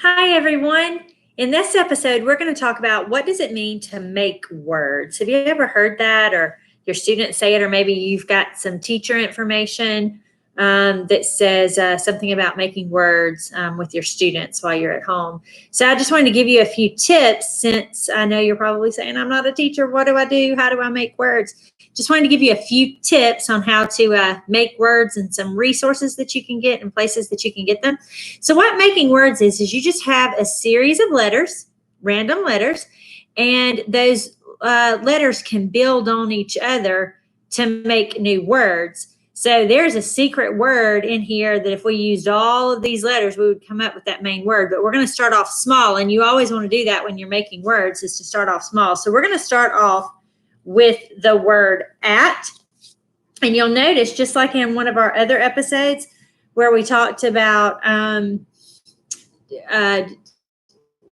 Hi, everyone. In this episode, we're going to talk about what does it mean to make words. Have you ever heard that, or your students say it, or maybe you've got some teacher information that says something about making words with your students while you're at home. So I just wanted to give you a few tips since I know you're probably saying, I'm not a teacher. What do I do? How do I make words? Just wanted to give you a few tips on how to make words and some resources that you can get and places that you can get them. So what making words is you just have a series of letters, random letters, and those letters can build on each other to make new words. So there's a secret word in here that if we used all of these letters, we would come up with that main word. But we're going to start off small, and you always want to do that when you're making words, is to start off small. So we're going to start off with the word at. And you'll notice, just like in one of our other episodes where we talked about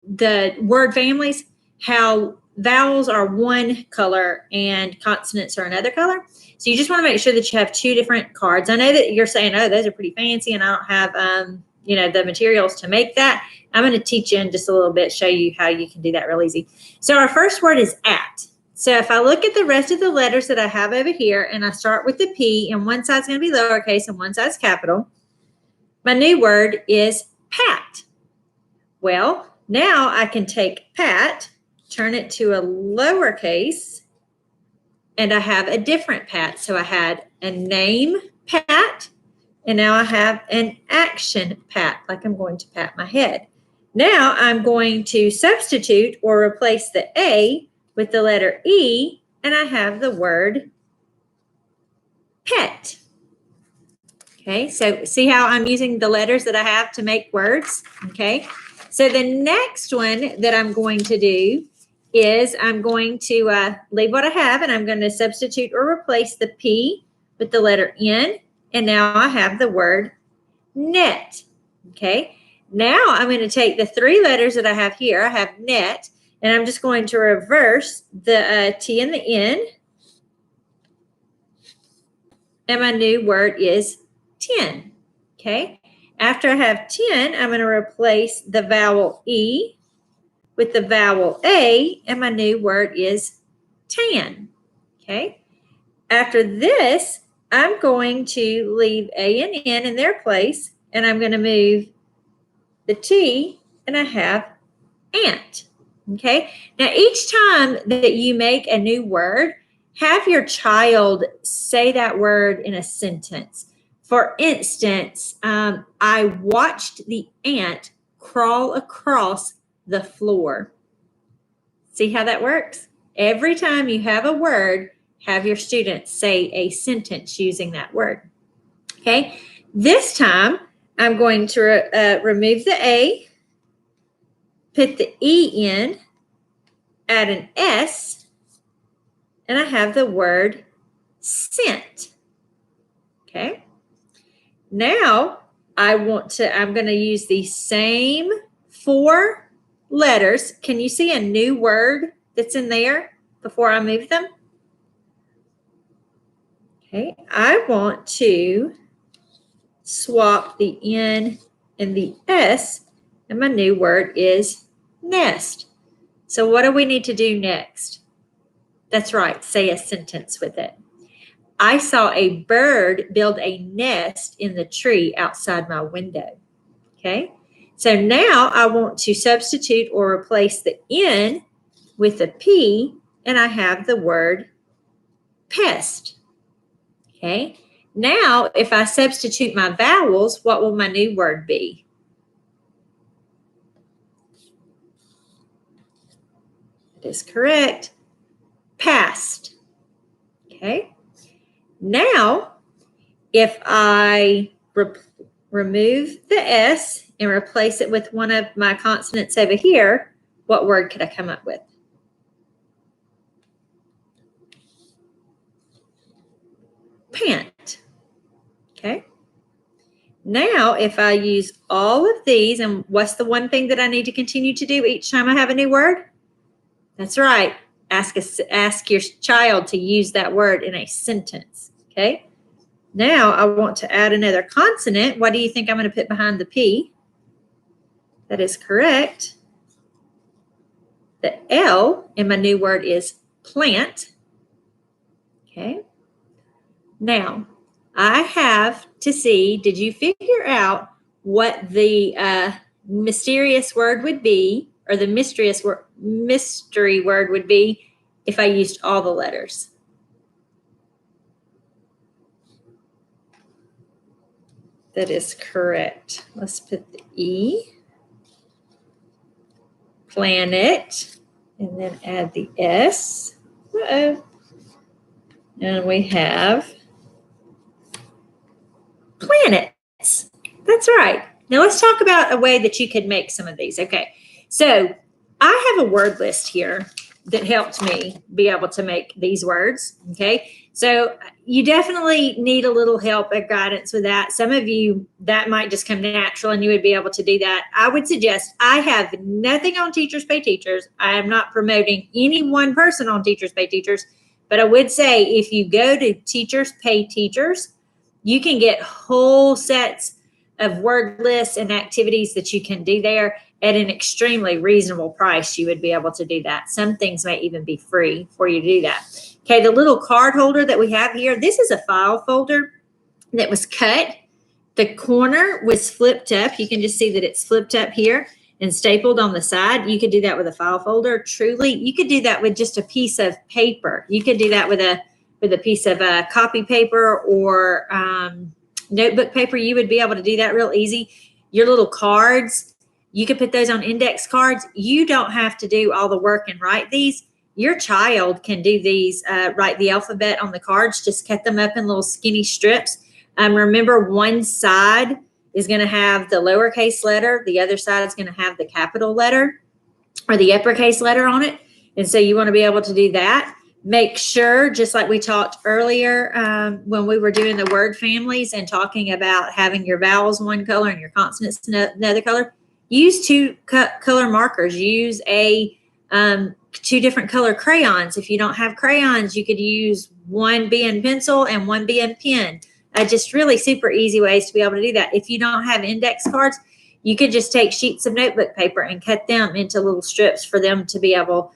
the word families, how vowels are one color and consonants are another color. So you just want to make sure that you have two different cards. I know that you're saying, oh, those are pretty fancy and I don't have, the materials to make that. I'm going to teach you in just a little bit, show you how you can do that real easy. So our first word is at. So if I look at the rest of the letters that I have over here and I start with the P, and one side's going to be lowercase and one side's capital, my new word is pat. Well, now I can take pat, turn it to a lowercase, and I have a different pat. So I had a name pat, and now I have an action pat, like I'm going to pat my head. Now I'm going to substitute or replace the A with the letter E, and I have the word pet. Okay, so see how I'm using the letters that I have to make words? Okay, so the next one that I'm going to do is I'm going to leave what I have, and I'm going to substitute or replace the P with the letter N, and now I have the word net. Okay, now I'm going to take the three letters that I have here. I have net, and I'm just going to reverse the T and the N, and my new word is 10. Okay, after I have 10, I'm going to replace the vowel E with the vowel A, and my new word is tan. Okay, after this, I'm going to leave A and N in their place, and I'm going to move the T, and I have ant. Okay, now each time that you make a new word, have your child say that word in a sentence. For instance, I watched the ant crawl across the floor. See how that works? Every time you have a word, have your students say a sentence using that word. Okay, this time I'm going to remove the A, put the E in, add an S, and I have the word scent. Okay, now I'm going to use the same four letters. Can you see a new word that's in there before I move them? Okay, I want to swap the N and the S, and my new word is nest. So what do we need to do next? That's right, say a sentence with it. I saw a bird build a nest in the tree outside my window. Okay, so now I want to substitute or replace the N with a P, and I have the word pest. Okay, now if I substitute my vowels, what will my new word be? That is correct. Past. Okay, now if I remove the S and replace it with one of my consonants over here, what word could I come up with? Pant. Okay. Now, if I use all of these, and what's the one thing that I need to continue to do each time I have a new word? That's right. Ask your child to use that word in a sentence. Okay. Now I want to add another consonant. What do you think I'm going to put behind the P? That is correct. The L in my new word is plant. Okay. Now, I have to see, did you figure out what the mysterious word would be, or the mystery word would be if I used all the letters? That is correct. Let's put the E, planet, and then add the S. Uh-oh. And we have planets. That's right. Now let's talk about a way that you could make some of these. Okay, so I have a word list here that helped me be able to make these words. Okay, so you definitely need a little help or guidance with that. Some of you, that might just come natural and you would be able to do that. I would suggest, I have nothing on Teachers Pay Teachers. I am not promoting any one person on Teachers Pay Teachers, but I would say if you go to Teachers Pay Teachers, you can get whole sets of word lists and activities that you can do there at an extremely reasonable price. You would be able to do that. Some things may even be free for you to do that. Okay, the little card holder that we have here, this is a file folder that was cut. The corner was flipped up. You can just see that it's flipped up here and stapled on the side. You could do that with a file folder. Truly, you could do that with just a piece of paper. You could do that with a piece of copy paper or notebook paper. You would be able to do that real easy. Your little cards, you could put those on index cards. You don't have to do all the work and write these. Your child can do these, write the alphabet on the cards, just cut them up in little skinny strips. Remember, one side is going to have the lowercase letter. The other side is going to have the capital letter or the uppercase letter on it. And so you want to be able to do that. Make sure, just like we talked earlier when we were doing the word families and talking about having your vowels one color and your consonants another color, use two color markers. Use two different color crayons. If you don't have crayons, you could use one B in pencil and one B in pen. Just really super easy ways to be able to do that. If you don't have index cards, you could just take sheets of notebook paper and cut them into little strips for them to be able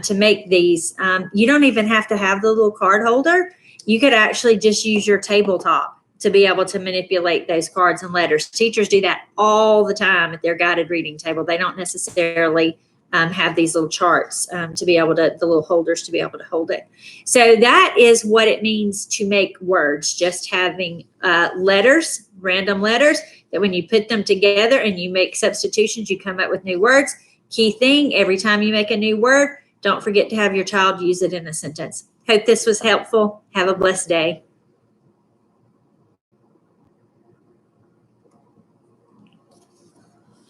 to make these. You don't even have to have the little card holder. You could actually just use your tabletop to be able to manipulate those cards and letters. Teachers do that all the time at their guided reading table. They don't necessarily have these little charts to be able to, the little holders to be able to hold it. So that is what it means to make words, just having letters, random letters, that when you put them together and you make substitutions, you come up with new words. Key thing, every time you make a new word, don't forget to have your child use it in a sentence. Hope this was helpful. Have a blessed day.